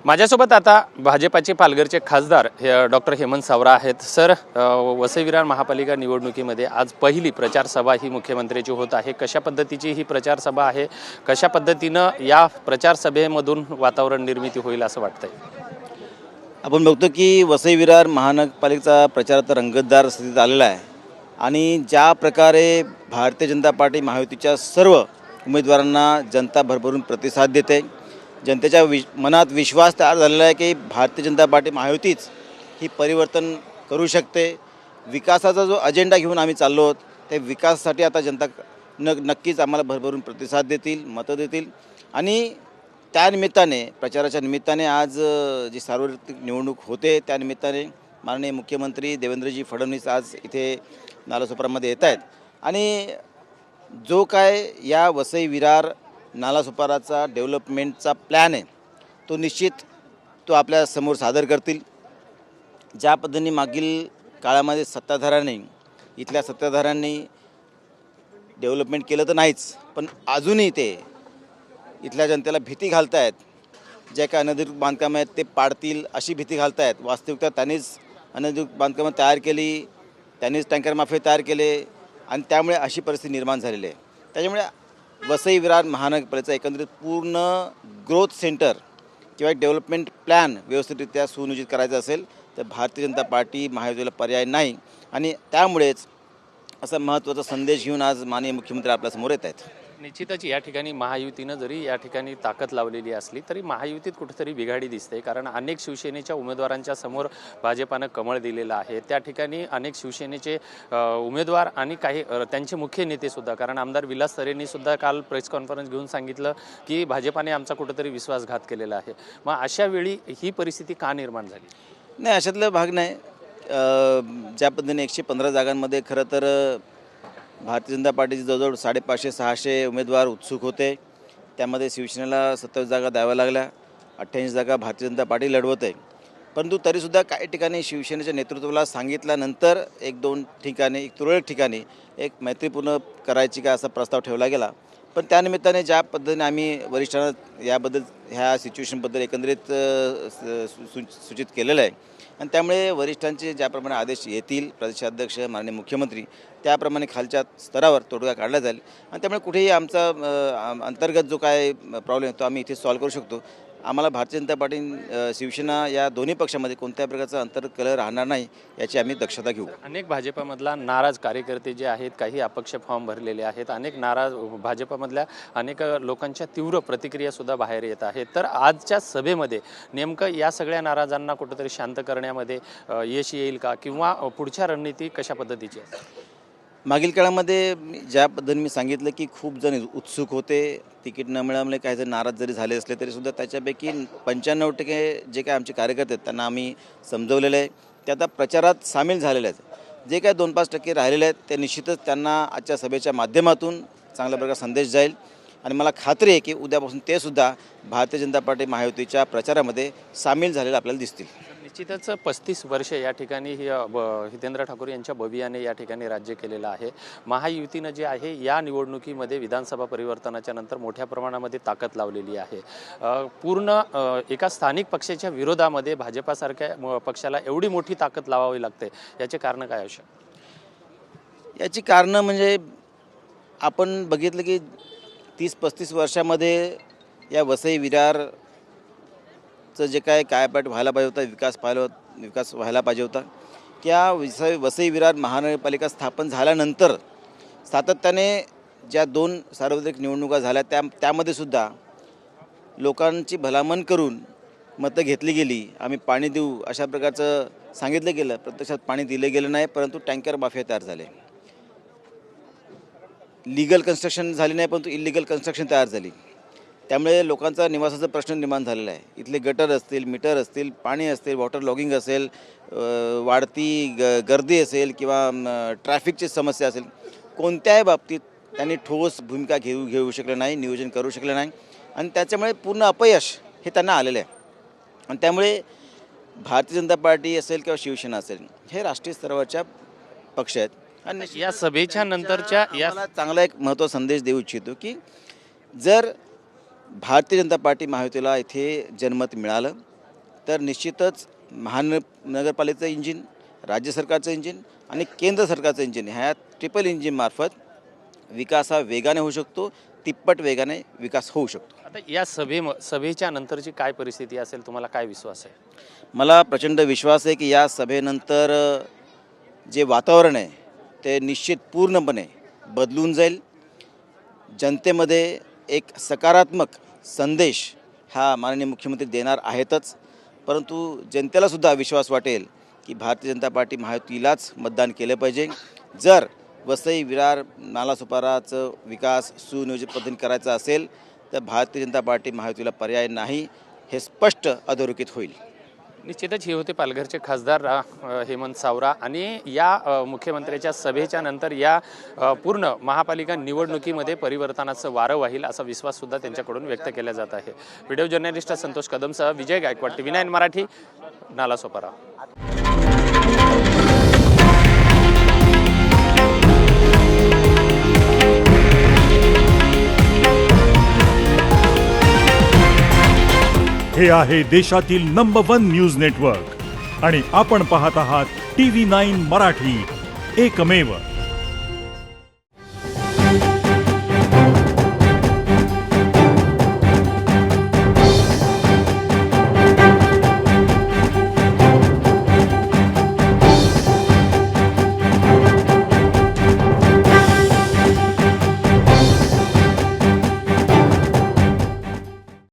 माझ्यासोबत आता भाजपाचे पालघरचे खासदार डॉक्टर हेमंत सावरा आहेत. सर, वसई विरार महापालिका निवडणुकीमध्ये आज पहिली प्रचार सभा ही मुख्यमंत्र्याची होत आहे. कशा पद्धतीची ही प्रचार सभा आहे, कशा पद्धतीनं या प्रचार सभेमधून वातावरण निर्मिती होईल असं वाटतंय? आपण बघतो की वसई विरार महानगरपालिकेचा प्रचार आता रंगतदार स्थितीत आलेला आहे आणि ज्या प्रकारे भारतीय जनता पार्टी महायुतीच्या सर्व उमेदवारांना जनता भरभरून प्रतिसाद देते, जनतेच्या मनात विश्वास तयार झालेला आहे की भारतीय जनता पार्टी महायुतीच ही परिवर्तन करू शकते. विकासाचा जो अजेंडा घेऊन आम्ही चाललो आहोत त्या विकासासाठी आता जनता नक्कीच आम्हाला भरभरून प्रतिसाद देतील, मतं देतील. आणि त्यानिमित्ताने प्रचाराच्या निमित्ताने आज जी सार्वत्रिक निवडणूक होते त्यानिमित्ताने माननीय मुख्यमंत्री देवेंद्रजी फडणवीस आज इथे नालासोपारामध्ये येत आहेत आणि जो काय या वसई विरार नालासोपाराचा डेव्हलपमेंटचा प्लॅन आहे तो आपल्या समोर सादर करतील. ज्या पद्धतीने मागील काळामध्ये इथल्या सत्ताधाऱ्यांनी डेव्हलपमेंट केलं तर नाहीच, पण अजूनही ते इथल्या जनतेला भीती घालतायत. जे काय अनधिकृत बांधकामं आहेत ते पाडतील अशी भीती घालतायत. वास्तविकता त्यांनीच अनधिकृत बांधकामं तयार केली, त्यांनीच टँकर माफिया तयार केले आणि त्यामुळे अशी परिस्थिती निर्माण झालेली आहे. त्याच्यामुळे वसई विरार महानगरपालिकेचा एकंदरीत पूर्ण ग्रोथ सेंटर किंवा डेव्हलपमेंट प्लॅन व्यवस्थितरित्या सुनियोजित करायचा असेल तर भारतीय जनता पार्टी महायुतीला पर्याय नाही. आणि त्यामुळेच असा महत्त्वाचा संदेश घेऊन आज माननीय मुख्यमंत्री आपल्यासमोर येत आहेत. निश्चितच या ठिकाणी महायुतीनं जरी या ठिकाणी ताकद लावलेली असली तरी महायुतीत कुठेतरी बिघाडी दिसते. कारण अनेक शिवसेनेच्या उमेदवारांच्या समोर भाजपानं कमळ दिलेलं आहे. त्या ठिकाणी अनेक शिवसेनेचे उमेदवार आणि काही त्यांचे मुख्य नेतेसुद्धा, कारण आमदार विलास सरेंनी सुद्धा काल प्रेस कॉन्फरन्स घेऊन सांगितलं की भाजपाने आमचा कुठेतरी विश्वासघात केलेला आहे. मग अशा वेळी ही परिस्थिती का निर्माण झाली? नाही, अशातला भाग नाही. ज्या पद्धतीने 115 जागांमध्ये खरं तर भारतीय जनता पार्टीचे जवळजवळ 550-600 उमेदवार उत्सुक होते. त्यामध्ये शिवसेनेला 27 जागा द्याव्या लागल्या, 88 जागा भारतीय जनता पार्टी लढवत आहे. परंतु तरीसुद्धा काही ठिकाणी शिवसेनेच्या नेतृत्वाला सांगितल्यानंतर एक तुरळक ठिकाणी एक मैत्रीपूर्ण करायची का असा प्रस्ताव ठेवला गेला. पण त्यानिमित्ताने ज्या पद्धतीने आम्ही वरिष्ठांना याबद्दल ह्या सिच्युएशनबद्दल एकंदरीत सूचित केलेलं आहे आणि त्यामुळे वरिष्ठांचे ज्याप्रमाणे आदेश येतील, प्रदेशाध्यक्ष माननीय मुख्यमंत्री, त्याप्रमाणे खालच्या स्तरावर तोडगा काढला जाईल आणि त्यामुळे कुठेही आमचा अंतर्गत जो काय प्रॉब्लेम आहे तो आम्ही इथे सॉल्व्ह करू शकतो. आम्हाला भारतीय जनता पार्टी शिवसेना या दोन्ही पक्षामध्ये कोणत्याही प्रकारचा अंतर्कलह राहणार नाही याची आम्ही दक्षता घेऊ. अनेक भाजपामधला नाराज कार्यकर्ते जे आहेत, काही अपक्ष फॉर्म भरलेले आहेत, अनेक नाराज भाजपामधल्या अनेक लोकांच्या तीव्र प्रतिक्रियासुद्धा बाहेर येत आहेत. तर आजच्या सभेमध्ये नेमकं या सगळ्या नाराजांना कुठंतरी शांत करण्यामध्ये यश येईल का, किंवा पुढच्या रणनीती कशा पद्धतीची आहे? मागील काळामध्ये ज्या पद्धतीने मी सांगितलं की खूप जण उत्सुक होते, तिकीट न मिळाल्यामुळे काही जण नाराज जरी झाले असले तरीसुद्धा त्याच्यापैकी 95% जे काय आमचे कार्यकर्ते आहेत त्यांना आम्ही समजवलेलं आहे. ते आता प्रचारात सामील झालेले आहेत. जे काय 2-5% राहिलेले आहेत ते निश्चितच त्यांना आजच्या सभेच्या माध्यमातून चांगल्या प्रकारे संदेश जाईल आणि मला खात्री आहे की उद्यापासून ते सुद्धा भारतीय जनता पार्टी महायुतीच्या प्रचारामध्ये सामील झालेले आपल्याला दिसतील. निश्चितच 35 वर्ष या ठिकाणी हितेंद्र ठाकूर यांच्या भवियाने या ठिकाणी राज्य केलेलं आहे. महायुतीनं जे आहे या निवडणुकीमध्ये विधानसभा परिवर्तनाच्या नंतर मोठ्या प्रमाणामध्ये ताकद लावलेली आहे. पूर्ण एका स्थानिक पक्षाच्या विरोधामध्ये भाजपासारख्या पक्षाला एवढी मोठी ताकद लावावी लागते, याचे कारण काय असू? याची कारणं म्हणजे आपण बघितलं की 30-35 वर्षामध्ये या वसई विरारचं जे काय कायापाट व्हायला पाहिजे होता, विकास व्हायला पाहिजे होता, त्या वसई विरार महानगरपालिका स्थापन झाल्यानंतर सातत्याने ज्या 2 सार्वत्रिक निवडणुका झाल्या त्यामध्ये सुद्धा लोकांची भलामण करून मतं घेतली गेली. आम्ही पाणी देऊ अशा प्रकारचं सांगितलं गेलं, प्रत्यक्षात पाणी दिलं गेलं नाही, परंतु टँकर माफिया तयार झाले. लीगल कन्स्ट्रक्शन झाली नाही परंतु इलिगल कन्स्ट्रक्शन तयार झाली. त्यामुळे लोकांचा निवासाचा प्रश्न निर्माण झालेला आहे. इथले गटर असतील, मीटर असतील, पाणी असतील, वॉटर लॉगिंग असेल, वाढती गर्दी असेल किंवा ट्रॅफिकची समस्या असेल, कोणत्याही बाबतीत त्यांनी ठोस भूमिका घेऊ शकले नाही, नियोजन करू शकले नाही आणि त्याच्यामुळे पूर्ण अपयश हे त्यांना आलेलं आहे. आणि त्यामुळे भारतीय जनता पार्टी असेल किंवा शिवसेना असेल हे राष्ट्रीय स्तरावरच्या पक्ष आहेत आणि या सभेच्या नंतरच्या मला चांगला एक महत्त्वाचा संदेश देऊ इच्छितो की जर भारतीय जनता पार्टी महायुतीला इथे जनमत मिळालं तर निश्चितच महानगरपालिकेचं इंजिन, राज्य सरकारचं इंजिन आणि केंद्र सरकारचं इंजिन ह्या ट्रिपल इंजिनमार्फत विकास हा वेगाने होऊ शकतो, तिप्पट वेगाने विकास होऊ शकतो. आता या सभेच्या नंतरची काय परिस्थिती असेल, तुम्हाला काय विश्वास आहे? मला प्रचंड विश्वास आहे की या सभेनंतर जे वातावरण आहे ते निश्चित पूर्णपणे बदलून जाईल. जनतेमध्ये एक सकारात्मक संदेश हा माननीय मुख्यमंत्री देणार आहेतच, परंतु जनतेलासुद्धा विश्वास वाटेल की भारतीय जनता पार्टी महायुतीलाच मतदान केलं पाहिजे. जर वसई विरार नालासोपाराचं विकास सुनियोजित पद्धतीने करायचा असेल तर भारतीय जनता पार्टी महायुतीला पर्याय नाही, हे स्पष्ट अधोरेखित होईल. निश्चितच हे होते पालघरचे खासदार हेमंत सावरा. आणि या मुख्यमंत्र्याच्या सभेच्या नंतर या पूर्ण महापालिका निवडणुकीमध्ये परिवर्तनाचं वारं वाहील असा विश्वाससुद्धा त्यांच्याकडून व्यक्त केला जात आहे. व्हिडिओ जर्नलिस्ट संतोष कदमसह विजय गायकवाड, TV9 मराठी, नालासोपारा. हे आहे देशातील नंबर 1 न्यूज नेटवर्क आणि आपण पाहत आहात TV9 मराठी, एकमेव.